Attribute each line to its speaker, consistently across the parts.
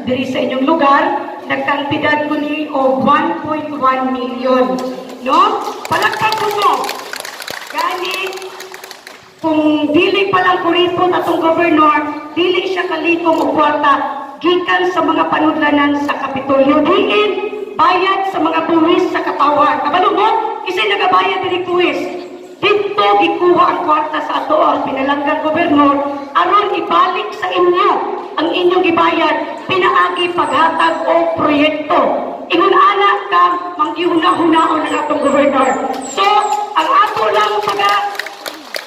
Speaker 1: diri sa inyong lugar, nagkantidad ko ni o 1.1 million. No? Palagkag ko mo. Gani, kung dili pa lang kuripot atong gobernador, dili siya kalikom o kwarta gikan sa mga panudlanan sa Kapitolyo. Diin, bayad sa mga buwis sa katawan. Kabalo mo, kasi nagabayad din buwis. Dito gikuha ang kwarta sa ato ang pinalanggang gobernador aron ibalik sa inyo ang inyong gibayad pinaagi paghatag o proyekto. Ingon anak ka manggihuna-hunaon ang atong gobernador. So, ang ato lang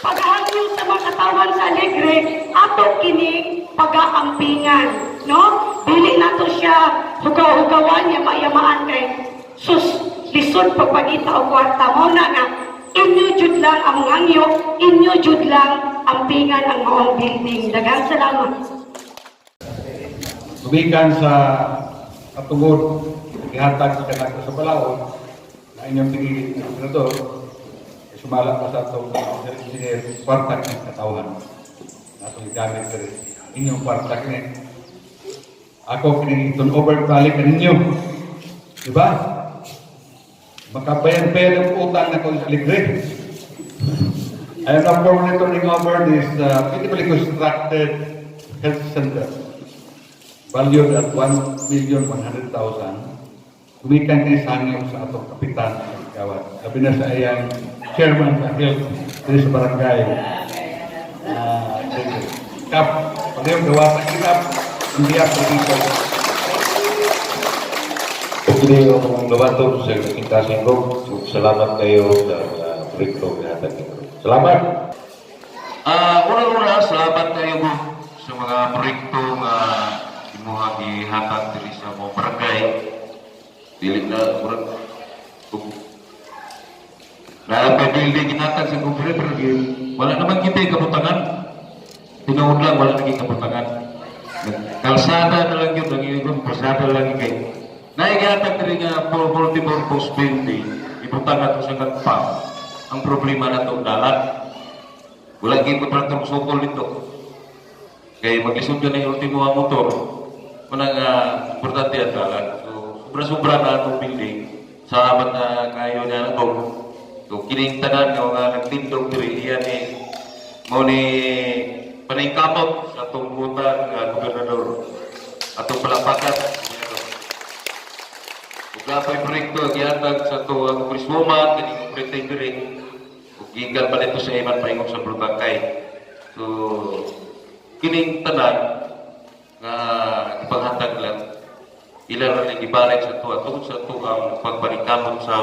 Speaker 1: paghangyo sa mga katawan sa Alegre, ato kini pag-aampingan, no? Dili nato siya hugaw-hugawan, yama-yamaan kay sus, lisod pagpagita o kwarta mo na nga, inyo jud lang ang hangyo, inyo jud lang ampingan ang maong building. Daghang salamat.
Speaker 2: Tubigan sa katungod, ihatag sa kanako sa Palawan, na inyong pinili ng senador, sumala pa sa itong kwarta ng katawan. Natong gamit ka rin. Inyong kwarta ka rin. Ako pinitong overbalik ka ninyo. Diba? Makabayan-bayan ang utang na kung sa Alegre. I am now formally turning over this beautifully constructed health center valued at 1,100,000. Kumikan kayo sa hangyo sa atong kapitan ng Kawat. Sabi na sa iyang chairman sa health dito sa barangay. Kap, pag yung gawa sa kirap, hindi ako dito.
Speaker 3: Pagkili yung lumato sa kita singgong, salamat kayo sa proyekto na natin. Salamat!
Speaker 4: Una-una, salamat kayo sa mga proyekto na mga ihatag diri sa mga barangay. Dili na kurang na pag-building inatag sa gobernador, wala naman kita yung kabutangan. Tinood lang, wala naging kabutangan. Kalsada na lang yun, ang inyong kalsada lang yung kayo. Naigatag na rin nga multi-purpose building, ibutang nato sa katpang. Ang problema na ito, dalat. Wala naging kontraktor sukol nito. Kaya mag-isod ka na yung ultimo ang motor, manang importante ang dalat. So, sobra-sobra na itong building, sa amat na kayo niya na so, kining tanan nga mga nagtindog diri iyan mo ni paningkamot sa atong butan nga gobernador atong palapakan. Ug apoy proyekto gihatag sa ato ang Priswoman kining pretend diri ug gikan pa dito sa iman paingog sa Brutangkay. So kining tanan nga ipanghatag lang ilan ra gibalik sa ato atong sa ato ang pagpaningkamot sa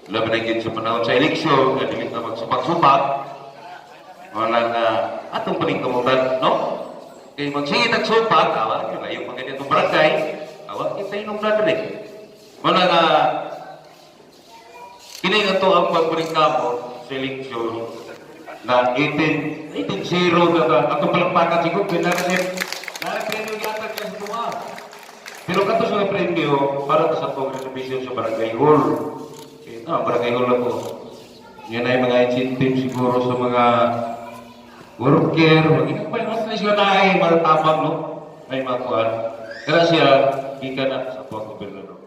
Speaker 4: laban na sa panahon sa eleksyon, nga dilit na magsupak-supak, wala na atong paningkamutan, no? Kaya magsingit ang supak, awa, yun na yung mga ganitong barangay, awa, kita yung na rin. Wala na, kining ito ang pagpaningkamot sa eleksyon na 18-0 na atong palakpakan siguro, pinarasin, na-premyo yata ka sa tuwa. Pero kato sa premyo, para sa itong reservation sa barangay hall. Barangay hall na po. Yan ay mga incentive siguro sa mga worker. Mag-inagpalas na sila na ay matatapang, no? Ay makuhan. Kaya siya, ika na sa po ang gobernador.